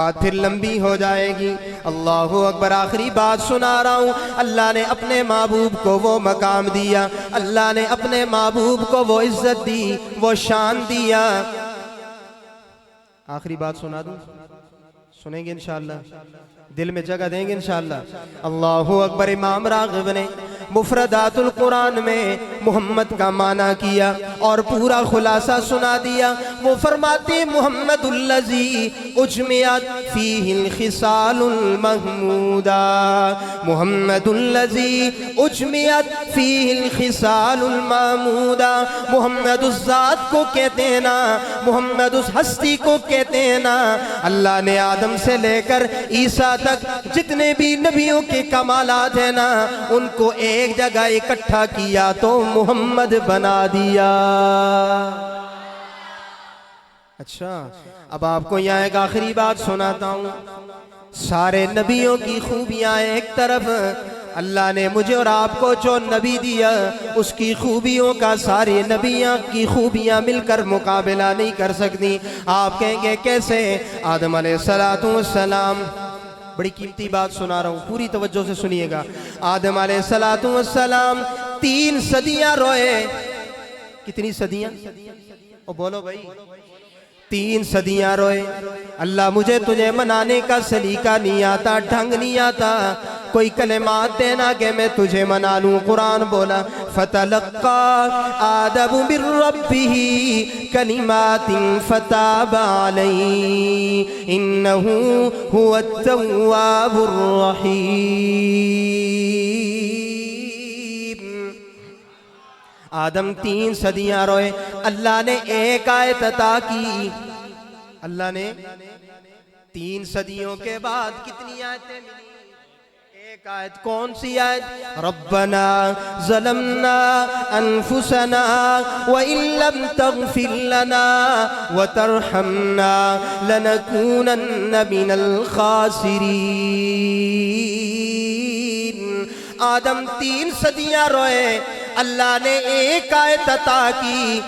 بات پھر لمبی ہو جائے گی۔ اللہ اکبر، آخری بات سنا رہا ہوں۔ اللہ نے اپنے محبوب کو وہ مقام دیا، اللہ نے اپنے محبوب کو وہ عزت دی، وہ شان دیا۔ آخری بات سنا دوں، سنیں گے انشاءاللہ، دل میں جگہ دیں گے انشاءاللہ۔ اللہ اکبر۔ امام راغب نے مفردات القرآن میں محمد کا معنی کیا اور پورا خلاصہ سنا دیا۔ وہ فرماتے محمد الذی اجمعت فیہ الخصال المحمودہ، محمد الذی اجمعت فیہ الخصال المحمودہ۔ محمد اس ذات کو کہتے ہیں نا، محمد اس ہستی کو کہتے ہیں نا۔ اللہ نے آدم سے لے کر عیسیٰ تک جتنے بھی نبیوں کے کمالات ہیں نا، ان کو ایک جگہ اکٹھا کیا تو محمد بنا دیا۔ اچھا، اب آپ کو یہاں ایک آخری بات سناتا ہوں۔ سارے نبیوں کی خوبیاں ایک طرف، اللہ نے مجھے اور آپ کو جو نبی دیا اس کی خوبیوں کا سارے نبیوں کی خوبیاں مل کر مقابلہ نہیں کر سکتی۔ آپ کہیں گے کیسے؟ آدم علیہ السلام، بڑی قیمتی بات سنا رہا ہوں، پوری توجہ سے سنیے گا۔ آدم علیہ السلام 3 صدیاں روئے۔ کتنی صدیاں؟ او بولو بھائی، 3 صدیاں روئے۔ اللہ مجھے تجھے منانے کا سلیقہ نہیں آتا، ڈھنگ نہیں آتا، کوئی کلمات دینا کہ میں تجھے منا لوں۔ قرآن بولا فَتَلَقَّى آدَمُ مِن رَّبِّهِ كَلِمَاتٍ فَتَابَ عَلَيْهِ إِنَّهُ هُوَ التَّوَّابُ الرَّحِيمُ۔ آدم 3 صدیاں روئے، اللہ نے ایک آیت عطا کی۔ اللہ نے 3 صدیوں کے بعد کتنی آیتیں ملی؟ ایک آیت، کون سی آیت؟ ربنا ظلمنا انفسنا وان لم تغفر لنا وترحمنا لنكونن من الخاسرین۔ آدم 3 صدیاں روئے، اللہ نے ایک آیت عطا کی۔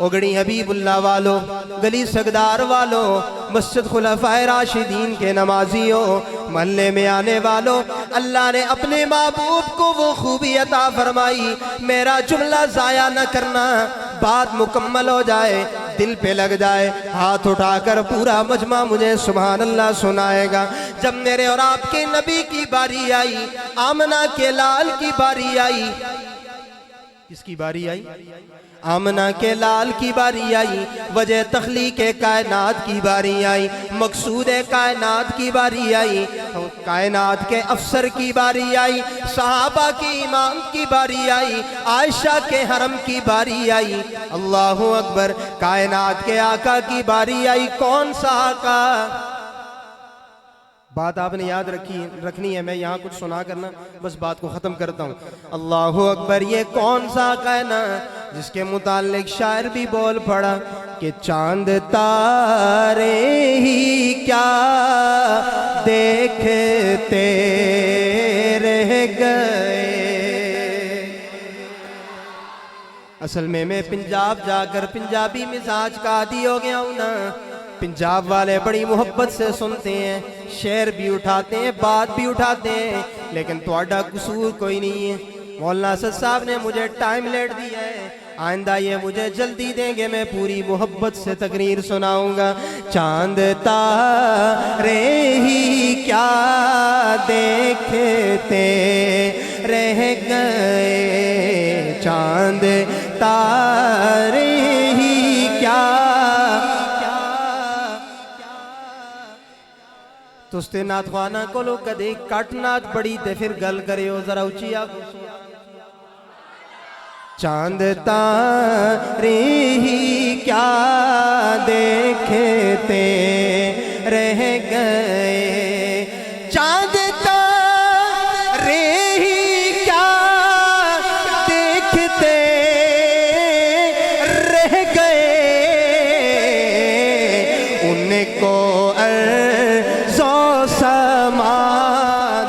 اگڑی حبیب اللہ والو، گلی سگدار والو، مسجد خلفائے راشدین کے نمازیوں، محلے میں آنے والوں، اللہ نے اپنے محبوب کو وہ خوبی عطا فرمائی۔ میرا جملہ ضائع نہ کرنا، بات مکمل ہو جائے، دل پہ لگ جائے، ہاتھ اٹھا کر پورا مجمع مجھے سبحان اللہ سنائے گا۔ جب میرے اور آپ کے نبی کی باری آئی، آمنہ کے لال کی باری آئی، کس کی باری آئی؟ آمنہ کے لال کی باری آئی، وجہ تخلیق کائنات کی باری آئی، مقصود کائنات کی باری آئی، کائنات کے افسر کی باری آئی، صحابہ کی امام کی باری آئی، عائشہ کے حرم کی باری آئی۔ اللہ اکبر، کائنات کے آقا کی باری آئی۔ کون سا آقا؟ بات آپ نے یاد رکھنی ہے، میں یہاں کچھ سنا کرنا بس بات کو ختم کرتا ہوں۔ اللہ اکبر، یہ کون سا آقا ہے نا جس کے متعلق شاعر بھی بول پڑا کہ چاند تارے ہی کیا دیکھتے رہ گئے۔ اصل میں پنجاب جا کر پنجابی مزاج کا عادی ہو گیا ہوں نا۔ پنجاب والے بڑی محبت سے سنتے ہیں، شعر بھی اٹھاتے ہیں، بات بھی اٹھاتے ہیں، لیکن تواڈا قصور کوئی نہیں ہے۔ مولانا اسد صاحب نے مجھے ٹائم لیٹ دیا ہے، آئندہ یہ مجھے جلدی دیں گے، میں پوری محبت سے تقریر سناؤں گا۔ چاند تارے ہی کیا دیکھتے رہ گئے، چاند تارے ہی کیا۔ تستے نات خوانا کولو کدے کٹ نات پڑی تے پھر گل کرے ہو، ذرا اچھی آپ چاند تارے ہی کیا دیکھتے رہ گئے، چاند تارے ہی کیا دیکھتے رہ گئے، ان کو ارض و سما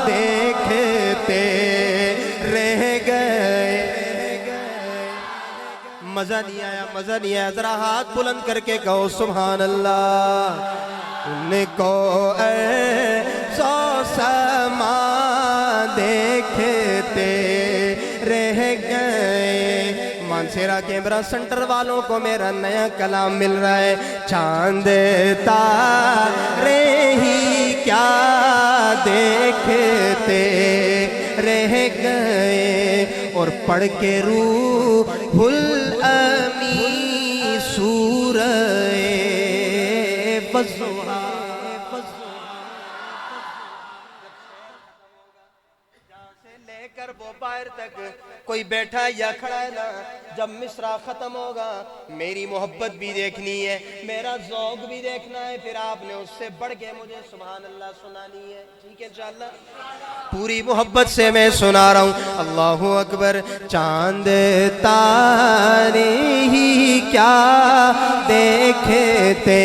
دیکھتے رہ گئے۔ مزہ نہیں آیا، مزہ نہیں آیا، ذرا ہاتھ بلند کر کے کہو سبحان اللہ۔ ان کو سو سما دیکھتے رہ گئے. مانسیرا کیمرہ سنٹر والوں کو میرا نیا کلام مل رہا ہے. چاند تارے ہی کیا دیکھتے رہ گئے اور پڑھ کے روح الامین سورہ وضحا. لے کر بوپائر تک کوئی بیٹھا یا کھڑا ہے نا, جب مصرع ختم ہوگا میری محبت بھی دیکھنی ہے, میرا ذوق بھی دیکھنا ہے, پھر آپ نے اس سے بڑھ کے مجھے سبحان اللہ سنانی ہے. ٹھیک ہے انشاءاللہ, پوری محبت سے میں سنا رہا ہوں. اللہ اکبر. چاند تارے ہی کیا دیکھتے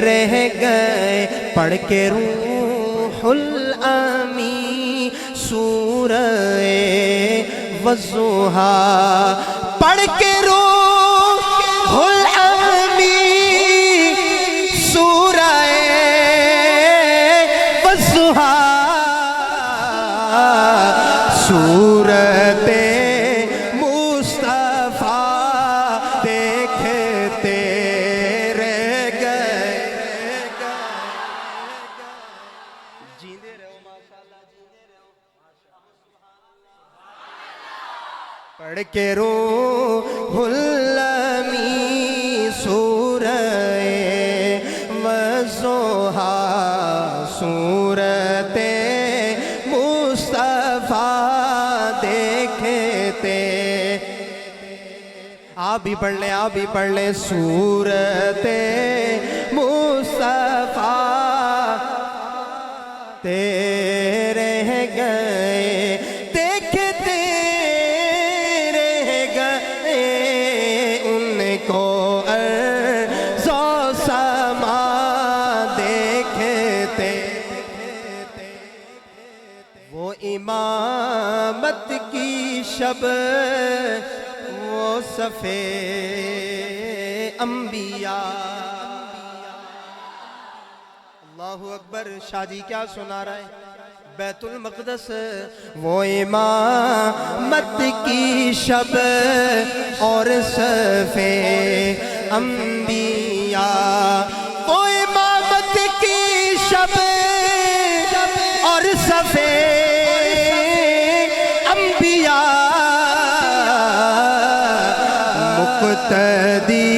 رہ گئے, پڑھ کے روح الامین سورہ وضحا, پڑھ کے روح الامین سورہ وضحا, سورت مصطفیٰ دیکھتے رہ گئے. جیندے رہو ماشاءاللہ, جیندے رہو. پڑھ کے روح الامین سورہ وضحا, سورت مصطفیٰ دیکھتے. آپ بھی پڑھ لیں, آپ بھی پڑھ لیں. سورت مصطفیٰ رہ گئے, دیکھتے رہ گئے, ان کو ارض و سما دیکھتے. وہ امامت کی شب, وہ صفِ انبیاء. اللہ اکبر. شاہ جی کیا سنا رہا ہے؟ بیت المقدس. وہ امامت کی شب اور صفِ انبیاء, وہ امامت کی شب اور صفِ انبیاء, مقتدی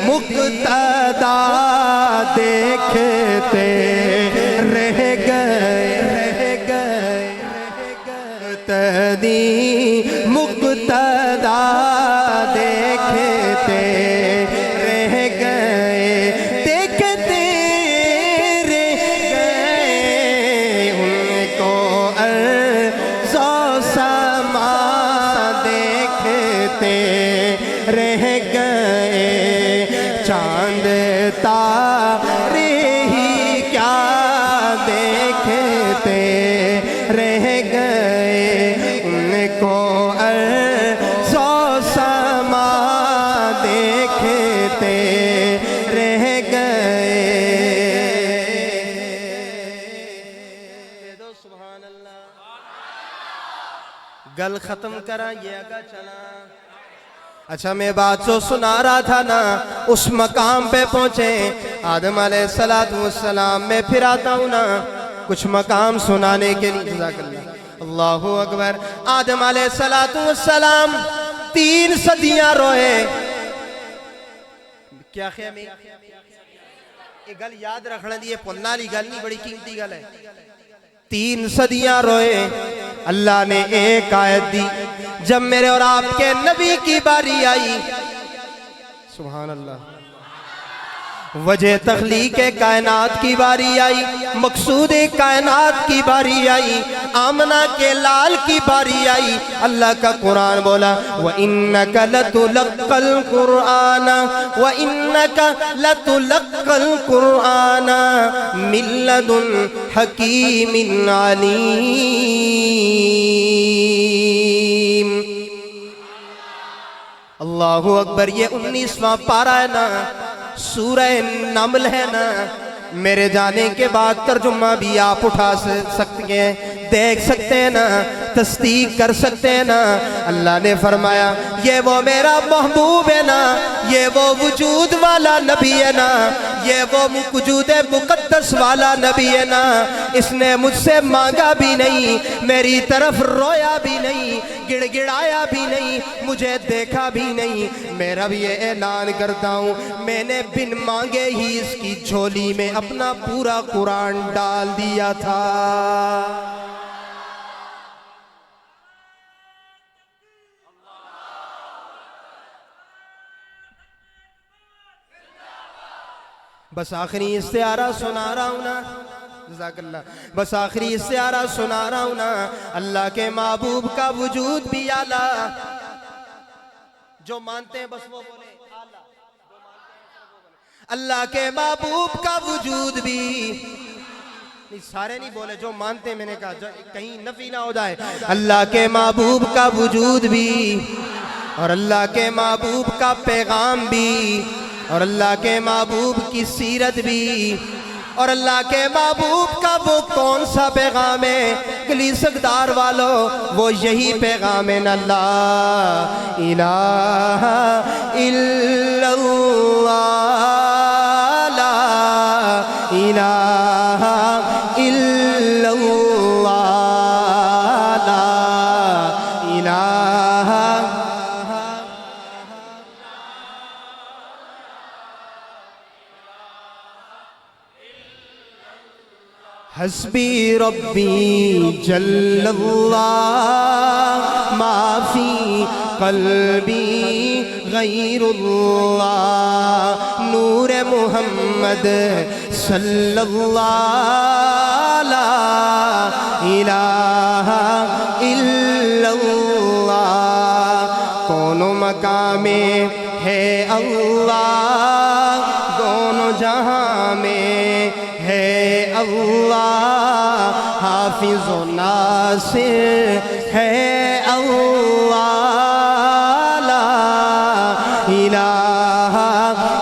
مقتدا دیکھتے رہ گئے, مقتدی مقتدا دیکھتے رہ گئے, دیکھتے رہ گئے, ان کو ارض و سما دیکھتے رہ گئے. چاند تارے ہی کیا دیکھتے رہ گئے, ان کو ارض و سما دیکھتے رہ گئے. سبحان اللہ. گل ختم کرا یہ آگا چلا. اچھا میں بات جو سنا رہا تھا نا, اس مقام پہ پہنچے آدم علیہ السلام. میں پھر آتا ہوں نا کچھ مقام سنانے کے لیے. جزاک اللہ. اللہ اکبر. آدم علیہ السلام 3 صدیاں روئے. کیا خیال میں یہ گل یاد رکھنا دی, پلنا والی گل نہیں, بڑی قیمتی گل ہے. 3 صدیاں روئے, اللہ نے ایک آیت دی. جب میرے اور آپ کے نبی کی باری آئی, سبحان اللہ, وجہ تخلیق کائنات کی باری آئی, مقصود کائنات کی باری آئی, آمنہ کے لال کی باری آئی, اللہ کا قرآن بولا وَإِنَّكَ لَتُلَقَّ الْقُرْآنَ وَإِنَّكَ لَتُلَقَّ الْقُرْآنَ مِن لَّدُنْ حَكِيمٍ عَلِيمٍ. اللہ اکبر. یہ 19واں پارہ ہے نا, سورہ نمل ہے نا, میرے جانے کے بعد ترجمہ بھی آپ اٹھا سکتے ہیں، دیکھ سکتے ہیں نا، تصدیق کر سکتے ہیں نا۔ اللہ نے فرمایا یہ وہ میرا محبوب ہے نا، یہ وہ وجود والا نبی ہے نا، یہ وہ وجود مقدس والا نبی ہے نا۔ اس نے مجھ سے مانگا بھی نہیں، میری طرف رویا بھی نہیں، گڑ گڑایا بھی نہیں، مجھے دیکھا بھی نہیں۔ میرا بھی یہ اعلان کرتا ہوں، میں نے بن مانگے ہی اس کی جھولی میں اپنا پورا قرآن ڈال دیا تھا۔ بس آخری استعارہ سنا رہا ہوں نا، جزاک اللہ، بس آخری استعارہ سنا رہا ہوں نا۔ اللہ کے محبوب کا وجود بھی اعلیٰ، جو مانتے ہیں بس وہ بولے اعلیٰ، اللہ کے محبوب کا وجود بھی، نہیں سارے نہیں بولے، جو مانتے ہیں، میں نے کہا کہیں نفی نہ ہو جائے۔ اللہ کے محبوب کا وجود بھی، اور اللہ کے محبوب کا پیغام بھی، اور اللہ کے محبوب کی سیرت بھی، اور اللہ کے محبوب کا وہ کون سا پیغام ہے گلی سگدار والو، وہ یہی پیغام ہے نا، لا الہ الا اللہ، لا الہ الا اللہ، لا الہ۔ حسبی ربی جل اللہ ما فی قلبی غیر اللہ، نور محمد صلی اللہ، لا الہ الا اللہ۔ کونوں مقام میں ہے اللہ، دونوں جہاں میں ہے اللہ، حافظ و ناصر ہے اللہ، لا الہ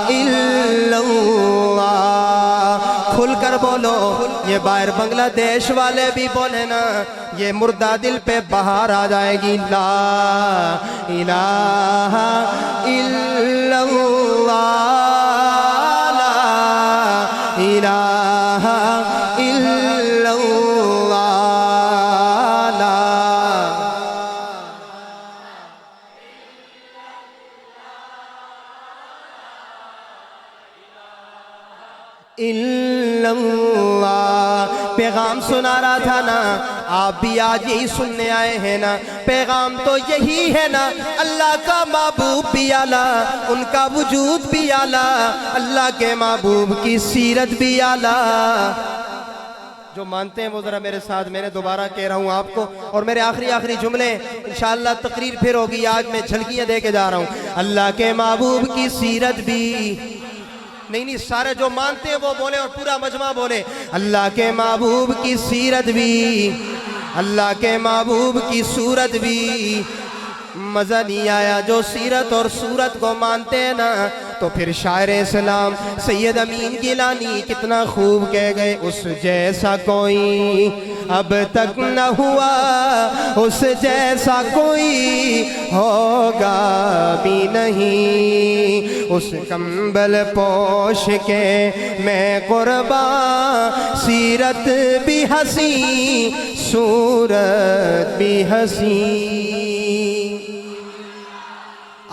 الا اللہ۔ کھل کر بولو، یہ باہر بنگلہ دیش والے بھی بولے نا، یہ مردہ دل پہ بہار آ جائے گی، لا الہ الا اللہ، لا الہ الا اللہ، لا الا اللہ۔ پیغام سنا رہا تھا نا، آپ بھی آج یہی سننے آئے ہیں نا، پیغام تو یہی ہے نا، اللہ کا محبوب بھی اعلیٰ، ان کا وجود بھی اعلیٰ، اللہ کے محبوب کی سیرت بھی اعلیٰ۔ جو مانتے ہیں وہ ذرا میرے ساتھ، میں نے دوبارہ کہہ رہا ہوں آپ کو، اور میرے آخری جملے انشاءاللہ تقریر پھر ہوگی، آج میں جھلکیاں دے کے جا رہا ہوں۔ اللہ کے محبوب کی سیرت بھی، نہیں سارے جو مانتے ہیں وہ بولے اور پورا مجمع بولے، اللہ کے محبوب کی سیرت بھی، اللہ کے محبوب کی صورت بھی۔ مزہ نہیں آیا جو سیرت اور صورت کو مانتے ہیں نا، تو پھر شاعر اسلام سید امین گیلانی کتنا خوب کہہ گئے، اس جیسا کوئی اب تک نہ ہوا، اس جیسا کوئی ہوگا بھی نہیں، اس کمبل پوش کے میں قربان، سیرت بھی حسین صورت بھی حسین۔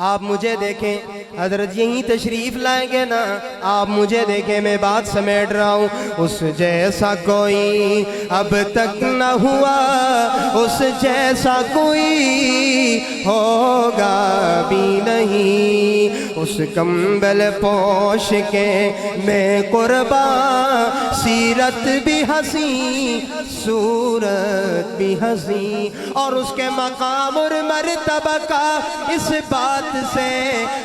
آپ مجھے دیکھیں، حضرت یہیں تشریف لائیں گے نا، آپ مجھے دیکھیں، میں بات سمیٹ رہا ہوں، اس جیسا کوئی اب تک نہ ہوا، اس جیسا کوئی ہوگا بھی نہیں، اس کمبل پوش کے میں قربان، سیرت بھی حسین صورت بھی حسین۔ اور اس کے مقام اور مرتبہ کا اس بات سے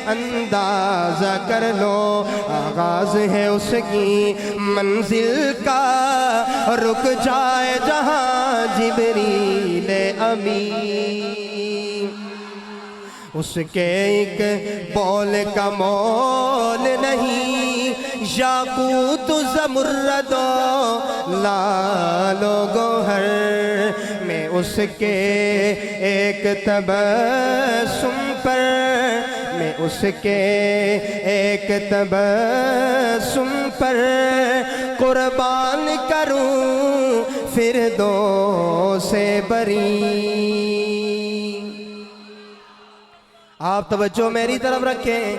اندازہ کر لو، آغاز ہے اس کی منزل کا، رک جائے جہاں جبریل امین، اس کے ایک بول کا مول نہیں، یاقوت و زمرد و لال و گوہر، میں اس کے ایک تبسم پر، میں اس کے ایک تبسم پر قربان کروں فردوس بری۔ آپ توجہ میری طرف رکھیں،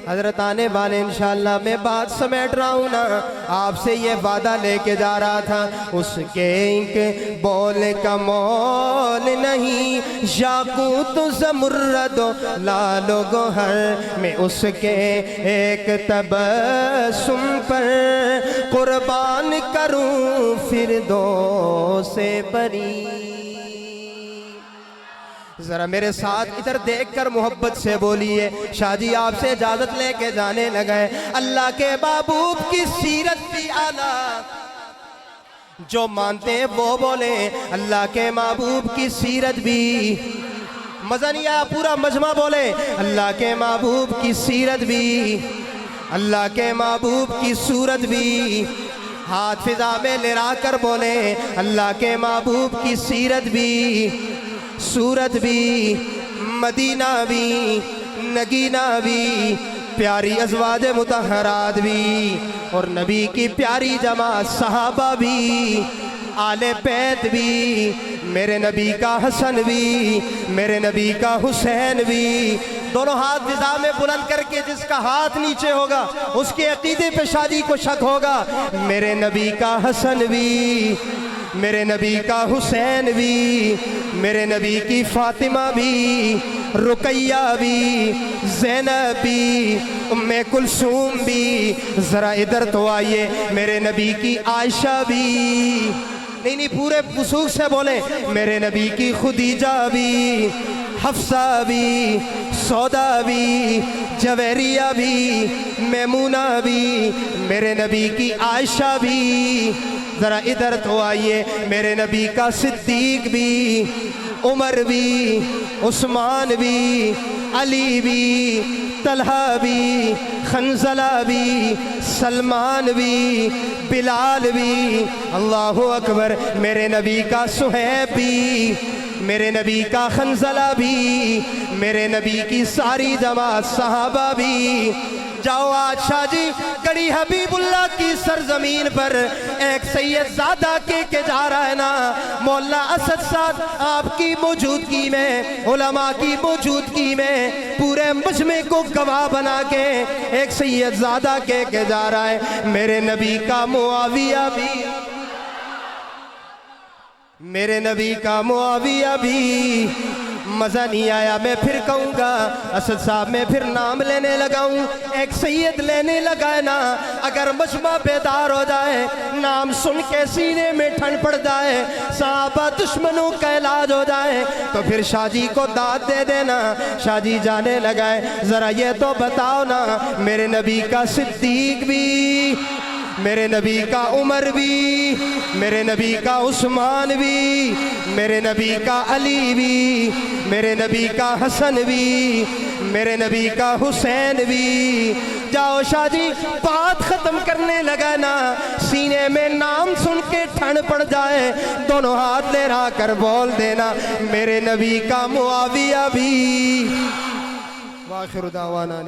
حضرت آنے والے انشاءاللہ میں بات سمیٹ رہا ہوں نا، آپ سے یہ وعدہ لے کے جا رہا تھا، اس کے ایک بول کا مول نہیں، یاقوت و زمرد و لال و گوہر، میں اس کے ایک تبسم پر قربان کروں فردوس بری۔ ذرا میرے ساتھ ادھر دیکھ کر محبت سے بولیے، شاہ جی آپ سے اجازت لے کے جانے لگے۔ اللہ کے محبوب کی سیرت بھی اعلیٰ، جو مانتے ہیں وہ بولیں اللہ کے محبوب کی سیرت بھی، مزہ نہیں آیا، پورا مجمع بولے اللہ کے محبوب کی سیرت بھی، اللہ کے محبوب کی صورت بھی، ہاتھ فضا میں لہرا کر بولیں اللہ کے محبوب کی سیرت بھی، صورت بھی، مدینہ بھی، نگینہ بھی، پیاری ازواج مطہرات بھی، اور نبی کی پیاری جماعت صحابہ بھی، آل بیت بھی، میرے نبی کا حسن بھی، میرے نبی کا حسین بھی، دونوں ہاتھ فضا میں بلند کر کے جس کا ہاتھ نیچے ہوگا اس کے عقیدے پہ شادی کو شک ہوگا، میرے نبی کا حسن بھی، میرے نبی کا حسین بھی، میرے نبی کی فاطمہ بھی، رقیہ بھی، زینب بھی، ام کلثوم بھی، ذرا ادھر تو آئیے میرے نبی کی عائشہ بھی، نہیں پورے وثوق سے بولیں میرے نبی کی خدیجہ بھی، حفصہ بھی، سودا بھی، جویریہ بھی، میمونہ بھی، میرے نبی کی عائشہ بھی، ذرا ادھر تو آئیے میرے نبی کا صدیق بھی، عمر بھی، عثمان بھی، علی بھی، طلحہ بھی، حنظلہ بھی، سلمان بھی، بلال بھی، اللہ اکبر، میرے نبی کا صہیب بھی، میرے نبی کا حنظلہ بھی، میرے نبی کی ساری جماعت صحابہ بھی۔ جاؤ آج شاہ جی گڑھی حبیب اللہ کی سرزمین پر ایک سید زادہ کے جا رہا ہے نا، مولانا اسد صاحب آپ کی موجودگی میں، علماء کی موجودگی میں، پورے مجمع کو گواہ بنا کے ایک سید زادہ کے جا رہا ہے، میرے نبی کا معاویہ بھی، میرے نبی کا معاویہ بھی۔ مزہ نہیں آیا، میں پھر کہوں گا اسد صاحب میں پھر نام لینے لگا ہوں، ایک سید لینے لگا ہے نا، اگر مجمع بیدار ہو جائے، نام سن کے سینے میں ٹھنڈ پڑ جائے، صحابہ دشمنوں کا علاج ہو جائے، تو پھر شاہ جی کو داد دے دینا۔ شاہ جی جانے لگا ہے، ذرا یہ تو بتاؤ نا میرے نبی کا صدیق بھی، میرے نبی کا عمر بھی، میرے نبی کا عثمان بھی، میرے نبی کا علی بھی، میرے نبی کا حسن بھی، میرے نبی کا حسین بھی۔ جاؤ شاہ جی بات ختم کرنے لگا نا، سینے میں نام سن کے ٹھنڈ پڑ جائے، دونوں ہاتھ لہرا کر بول دینا میرے نبی کا معاویہ بھی۔ وآخر دعوانا